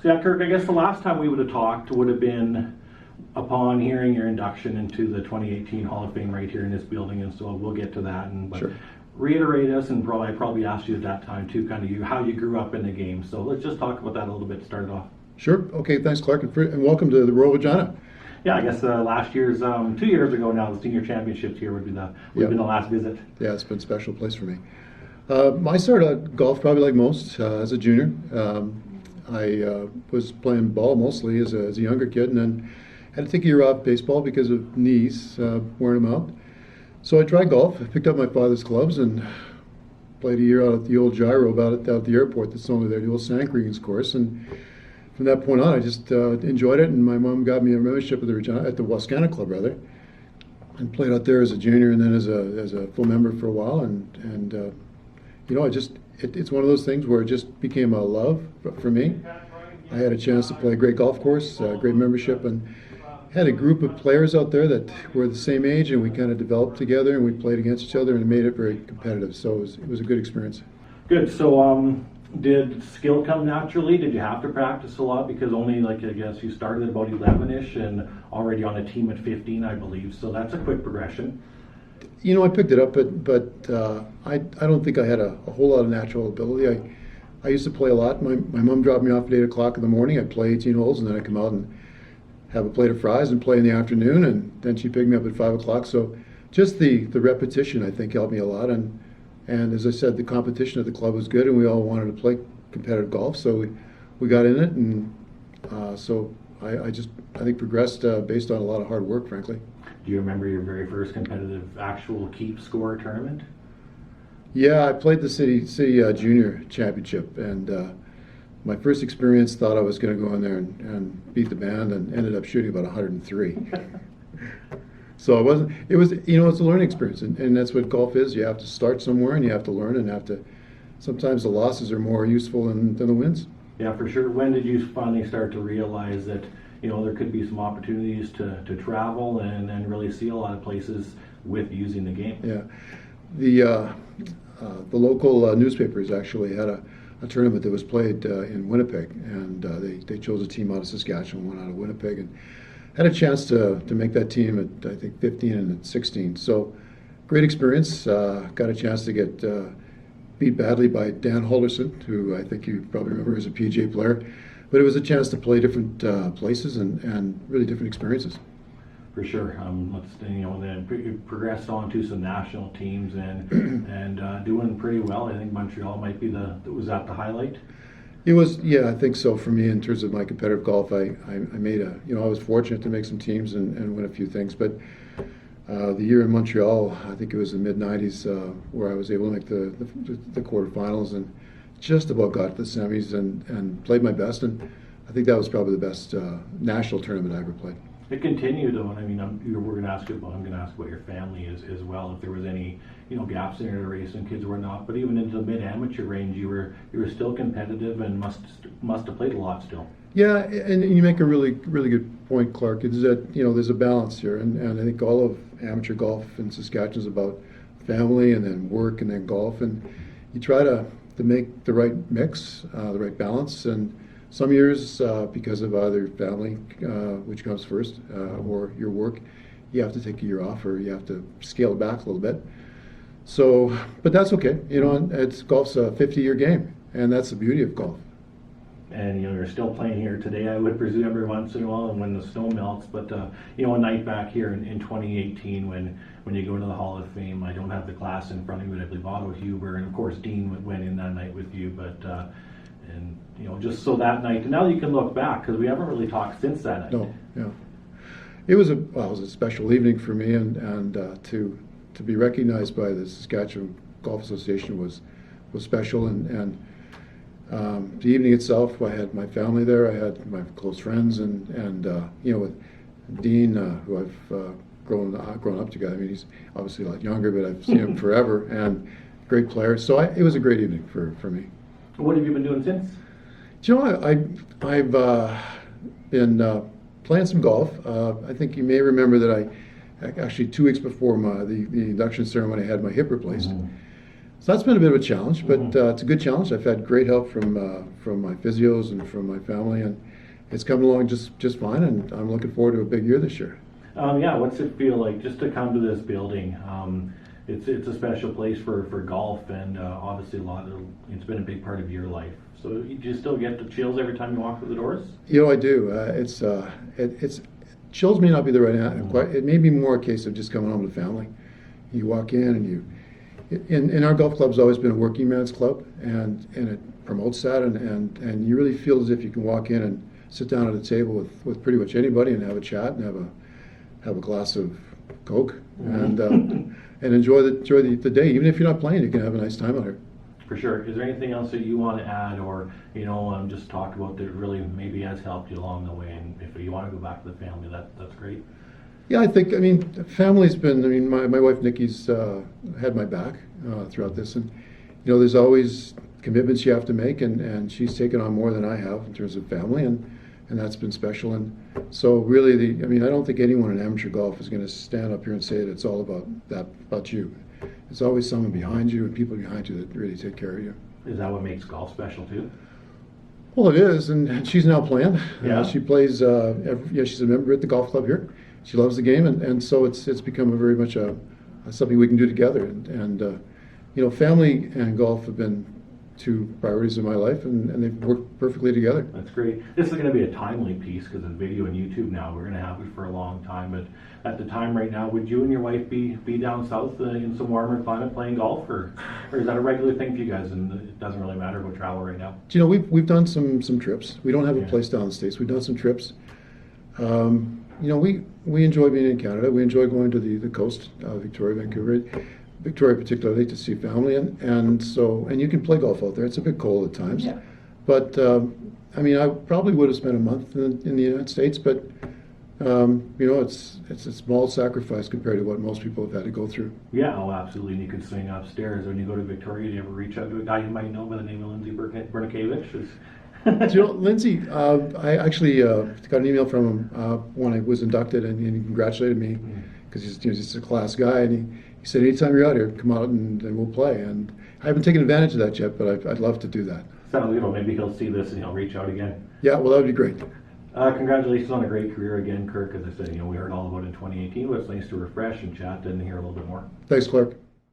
So yeah, Kirk, I guess the last time we would have talked would have been upon hearing your induction into the 2018 Hall of Fame right here in this building, and so we'll get to that. But Sure. reiterate us, and I probably asked you at that time too, kind of how you grew up in the game. So let's just talk about that a little bit to start it off. Sure. Okay. Thanks, Clark, and welcome to the Royal Regina. Yeah, I guess last year's 2 years ago now, the senior championships here would be been the last visit. Yeah, it's been a special place for me. I started out golf probably like most as a junior. I was playing ball mostly as a younger kid, and then had to take a year off baseball because of knees wearing them out. So I tried golf. I picked up my father's clubs and played a year out at the old gyro out at the airport that's only there, the old Sand course. And from that point on, I just enjoyed it. And my mom got me a membership at the Wascana Club, rather, and played out there as a junior and then as a full member for a while. And you know, it's one of those things where it just became a love for me. I had a chance to play a great golf course, great membership, and had a group of players out there that were the same age, and we kind of developed together, and we played against each other, and it made it very competitive. So it was a good experience. Good. So did skill come naturally? Did you have to practice a lot? Because only, like, I guess you started at about 11-ish and already on a team at 15, I believe. So that's a quick progression. You know, I picked it up, but I don't think I had a whole lot of natural ability. I used to play a lot. My mom dropped me off at 8 o'clock in the morning. I'd play 18 holes, and then I'd come out and have a plate of fries and play in the afternoon, and then she'd pick me up at 5 o'clock. So just the repetition, I think, helped me a lot. And as I said, the competition at the club was good, and we all wanted to play competitive golf. So we got in it, and so I think progressed based on a lot of hard work, frankly. Do you remember your very first competitive actual keep score tournament? Yeah, I played the city junior championship, and my first experience thought I was going to go in there and beat the band, and ended up shooting about 103. So it was, you know, it's a learning experience, and that's what golf is. You have to start somewhere, and you have to learn, and sometimes the losses are more useful than the wins. Yeah, for sure. When did you finally start to realize that, you know, there could be some opportunities to travel and really see a lot of places with using the game? Yeah, the local newspapers actually had a tournament that was played in Winnipeg, and they chose a team out of Saskatchewan, one out of Winnipeg, and had a chance to make that team at, I think, 15 and 16. So great experience. Got a chance to get beat badly by Dan Halderson, who I think you probably remember as a PGA player. But it was a chance to play different places and really different experiences. For sure. Then you progressed on to some national teams and doing pretty well. I think Montreal might be was that the highlight? It was, yeah, I think so for me in terms of my competitive golf. I made I was fortunate to make some teams and win a few things. But the year in Montreal, I think it was the mid-90s, where I was able to make the quarterfinals and just about got to the semis and played my best. And I think that was probably the best national tournament I ever played. It continued though, and I mean, I'm going to ask about your family as well. If there was any, you know, gaps in your race and kids were not, but even into the mid-amateur range, you were still competitive and must have played a lot still. Yeah, and you make a really good point, Clark. Is that, you know, there's a balance here, and I think all of amateur golf in Saskatchewan is about family and then work and then golf, and you try to make the right mix, the right balance. And some years, because of either family, which comes first, or your work, you have to take a year off, or you have to scale it back a little bit. So, but that's okay. You know, golf's a 50-year game, and that's the beauty of golf. And you know, you're still playing here today, I would presume, every once in a while, and when the snow melts. But you know, a night back here in 2018, when you go to the Hall of Fame, I don't have the class in front of me, but I believe Otto Huber and of course Dean went in that night with you. But and you know, just so that night, and now you can look back because we haven't really talked since that night. No, yeah, it was a special evening for me, and to be recognized by the Saskatchewan Golf Association was special, and the evening itself, I had my family there, I had my close friends, and you know, with Dean, who I've grown up together. I mean, he's obviously a lot younger, but I've seen him forever, and great player. So it was a great evening for me. What have you been doing since? Do you know, I've been playing some golf. I think you may remember that I actually 2 weeks before the induction ceremony, I had my hip replaced. So that's been a bit of a challenge, but it's a good challenge. I've had great help from my physios and from my family, and it's coming along just fine. And I'm looking forward to a big year this year. Yeah, what's it feel like just to come to this building? It's a special place for golf, and obviously it's been a big part of your life. So do you still get the chills every time you walk through the doors? You know, I do. It's chills may not be the right answer. It may be more a case of just coming home to family. You walk in and in our golf club's always been a working man's club, and it promotes that, and you really feel as if you can walk in and sit down at a table with pretty much anybody and have a chat and have a glass of Coke and enjoy the day. Even if you're not playing, you can have a nice time out here. For sure. Is there anything else that you want to add, or just talk about that really maybe has helped you along the way? And if you want to go back to the family, that's great. Yeah, I mean, family's been, my wife Nikki's had my back throughout this, and there's always commitments you have to make, and she's taken on more than I have in terms of family, and that's been special. And so really, I don't think anyone in amateur golf is going to stand up here and say that it's all about you. It's always someone behind you and people behind you that really take care of you. Is that what makes golf special too? Well, it is, and she's now playing. Yeah. She plays. She's a member at the golf club here. She loves the game, and so it's become a very much something we can do together. And family and golf have been two priorities in my life, and they've worked perfectly together. That's great. This is going to be a timely piece because of video and YouTube now. We're going to have it for a long time, but at the time right now, would you and your wife be down south in some warmer climate playing golf, or is that a regular thing for you guys, and it doesn't really matter about travel right now? Do you know, we've done some trips. We don't have a place down in the States. We've done some trips. We enjoy being in Canada. We enjoy going to the coast, Victoria, Vancouver, Victoria particularly, to see family, and you can play golf out there. It's a bit cold at times, but I probably would have spent a month in the United States, but it's a small sacrifice compared to what most people have had to go through. Yeah, oh, absolutely. And you can swing upstairs. When you go to Victoria, do you ever reach out to a guy you might know by the name of Lindsay Bernikavich? Lindsay, I actually got an email from him when I was inducted, and he congratulated me because he's a class guy, and he said, anytime you're out here, come out and we'll play. And I haven't taken advantage of that yet, but I'd love to do that. Sounds good. Maybe he'll see this and he'll reach out again. Yeah, well, that would be great. Congratulations on a great career again, Kirk. As I said, we heard all about it in 2018, but it's nice to refresh and chat and hear a little bit more. Thanks, Clark.